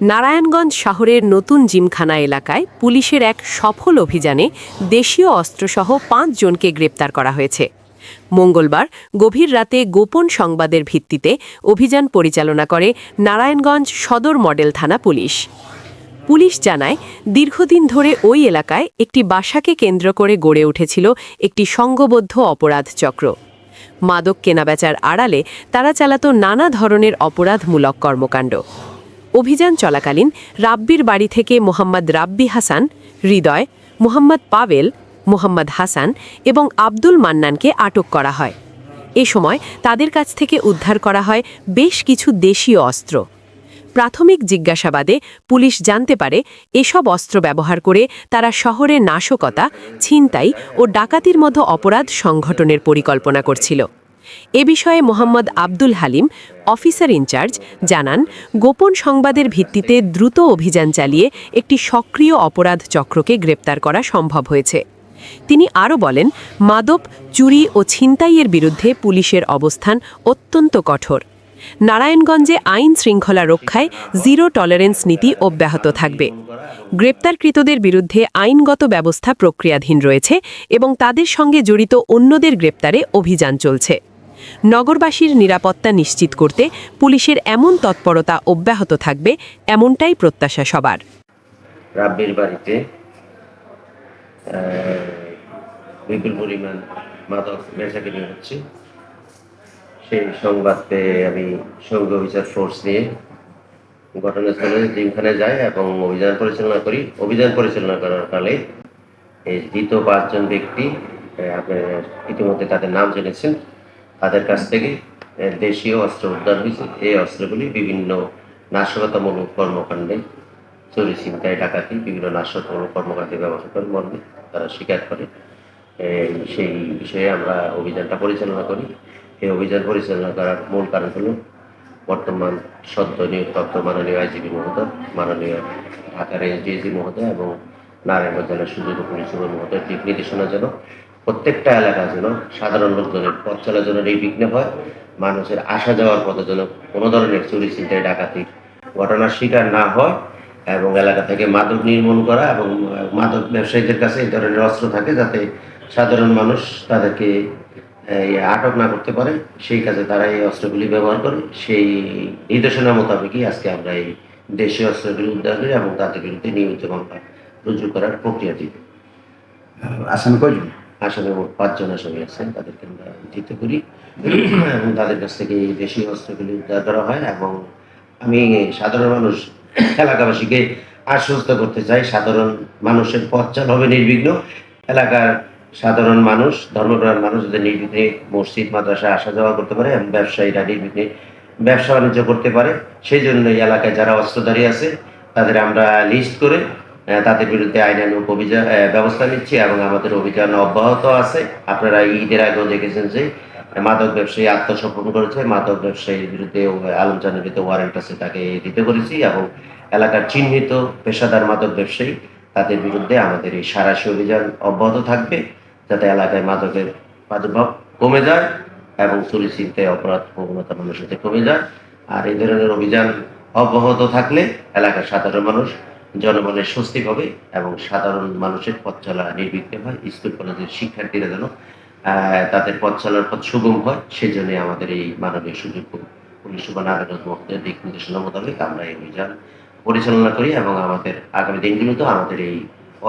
নারায়ণগঞ্জ শহরের নতুন জিমখানা এলাকায় পুলিশের এক সফল অভিযানে দেশীয় অস্ত্রসহ ৫ জনকে গ্রেপ্তার করা হয়েছে। মঙ্গলবার গভীর রাতে গোপন সংবাদের ভিত্তিতে অভিযান পরিচালনা করে নারায়ণগঞ্জ সদর মডেল থানা পুলিশ। পুলিশ জানায়, দীর্ঘদিন ধরে ওই এলাকায় একটি বাসাকে কেন্দ্র করে গড়ে উঠেছিল একটি সংঘবদ্ধ অপরাধ চক্র। মাদক কেনাবেচার আড়ালে তারা চালাত নানা ধরনের অপরাধমূলক কর্মকাণ্ড। অভিযান চলাকালীন রাব্বির বাড়ি থেকে মোহাম্মদ রাব্বি হাসান, হৃদয়, মোহাম্মদ পাভেল, মোহাম্মদ হাসান এবং আব্দুল মান্নানকে আটক করা হয়। এ সময় তাদের কাছ থেকে উদ্ধার করা হয় বেশ কিছু দেশীয় অস্ত্র। প্রাথমিক জিজ্ঞাসাবাদে পুলিশ জানতে পারে এসব অস্ত্র ব্যবহার করে তারা শহরে নাশকতা, ছিনতাই ও ডাকাতির মতো অপরাধ সংগঠনের পরিকল্পনা করছিল। এ বিষয়ে মোহাম্মদ আব্দুল হালিম, অফিসার ইনচার্জ, জানান, গোপন সংবাদের ভিত্তিতে দ্রুত অভিযান চালিয়ে একটি সক্রিয় অপরাধ চক্রকে গ্রেপ্তার করা সম্ভব হয়েছে। তিনি আরও বলেন, মাদক, চুরি ও ছিনতাইয়ের বিরুদ্ধে পুলিশের অবস্থান অত্যন্ত কঠোর। নারায়ণগঞ্জে আইন শৃঙ্খলা রক্ষায় জিরো টলারেন্স নীতি অব্যাহত থাকবে। গ্রেপ্তারকৃতদের বিরুদ্ধে আইনগত ব্যবস্থা প্রক্রিয়াধীন রয়েছে এবং তাদের সঙ্গে জড়িত অন্যদের গ্রেপ্তারে অভিযান চলছে। নগরবাসীর নিরাপত্তা নিশ্চিত করতে পুলিশের এমন তৎপরতা অব্যাহত থাকবে, এমনটাই প্রত্যাশা সবার। রাব্বির বাড়িতে বিপুল পরিমাণ মাদক বেচাকেনি হচ্ছে, সেই সংবাদ পেয়ে আমি সঙ্গ অভিযান ফোর্স নিয়ে ঘটনাস্থলে জিমখানায় যাই এবং অভিযান পরিচালনা করার কালে এই ধৃত ৫ জন ব্যক্তি, আপনি ইতিমধ্যে তাদের নাম জেনেছেন, তাদের কাছ থেকে দেশীয় অস্ত্র উদ্ধার হয়েছে। এই অস্ত্রগুলি বিভিন্ন নাশকতামূলক কর্মকাণ্ডে, চুরি, ছিনতাই, ডাকাতি, বিভিন্ন নাশকতামূলক কর্মকাণ্ডে ব্যবহার করে মর্মে তারা স্বীকার করে। সেই বিষয়ে আমরা অভিযানটা পরিচালনা করি। এই অভিযান পরিচালনা করার মূল কারণ হল বর্তমান সদ্য নিয়োগপ্রাপ্ত মাননীয় আইজিপি মহোদয়, মাননীয় ঢাকা রেঞ্জ ডিআইজি মহোদয় এবং নারায়ণগঞ্জ জেলার সুযোগ্য পুলিশ সুপার মহোদয়ের দিক নির্দেশনা যেন প্রত্যেকটা এলাকা যেন সাধারণ লোকজনের পথ চলার জন্য নির্বিঘ্ন হয়, মানুষের আসা যাওয়ার পথে যেন কোনো ধরনের চুরি, ছিনতাই, ডাকাতি ঘটনার শিকার না হয় এবং এলাকা থেকে মাদক নির্মূল করা এবং মাদক ব্যবসায়ীদের কাছে এই ধরনের অস্ত্র থাকে যাতে সাধারণ মানুষ তাদেরকে আটক না করতে পারে, সেই কাজে তারা এই অস্ত্রগুলি ব্যবহার করে। সেই নির্দেশনা মোতাবেকই আজকে আমরা এই দেশীয় অস্ত্রগুলি উদ্ধার করি এবং তাদের বিরুদ্ধে নিয়মিত মামলা রুজু করার প্রক্রিয়া দিই। আসামি কয়জন? আসামি মোট ৫ জন আসামি আছেন, তাদেরকে আমরা ধৃত করি এবং তাদের কাছ থেকে এই দেশীয় অস্ত্রগুলি উদ্ধার করা হয়। এবং আমি সাধারণ মানুষ, এলাকাবাসীকে আশ্বস্ত করতে চাই, সাধারণ মানুষের পথ চল হবে নির্বিঘ্ন। এলাকার সাধারণ মানুষ, ধর্মপ্রাণ মানুষ যাতে নির্বিঘ্নে মসজিদ, মাদ্রাসায় আসা যাওয়া করতে পারে এবং ব্যবসায়ীরা নির্বিঘ্নে ব্যবসা বাণিজ্য করতে পারে, সেই জন্য এই এলাকায় যারা অস্ত্রধারী আছে তাদের আমরা লিস্ট করে তাদের বিরুদ্ধে আইনানুগ ব্যবস্থা নিচ্ছি এবং আমাদের অভিযান অব্যাহত আছে। আপনারা ঈদের আগেও দেখেছেন যে মাদক ব্যবসায়ী আত্মসমর্পণ করেছে, মাদক ব্যবসায়ীর বিরুদ্ধে আলমচানের বিরুদ্ধে ওয়ারেন্ট আছে, তাকে দিতে করেছি এবং এলাকার চিহ্নিত পেশাদার মাদক ব্যবসায়ী তাদের বিরুদ্ধে আমাদের এই সাঁড়াশি অভিযান অব্যাহত থাকবে, যাতে এলাকায় মাদকের প্রাদুর্ভাব কমে যায় এবং চুরি, ছিনতাই, অপরাধ প্রবণতা মানুষের কমে যায়। আর এই ধরনের অভিযান অব্যাহত থাকলে এলাকার সাধারণ মানুষ, জনগণের স্বস্তি পাবে এবং সাধারণ মানুষের পথ চলা নির্বিঘ্নে হয়। স্কুল কলেজের শিক্ষার্থীরা যেন তাদের পথ চলার পথ সুগম হয়, সেই জন্য আমাদের এই মাননীয় সুযোগ্য পুলিশ সুপার নারায়ণগঞ্জ মহোদয়ের দিক নির্দেশনা মোতাবেক আমরা এই অভিযান পরিচালনা করি এবং আমাদের আগামী দিনগুলোতে আমাদের এই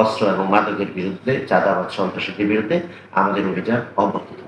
অস্ত্র এবং মাদকের বিরুদ্ধে, চাঁদাবাদ, সন্ত্রাসীদের বিরুদ্ধে আমাদের অভিযান অব্যাহত।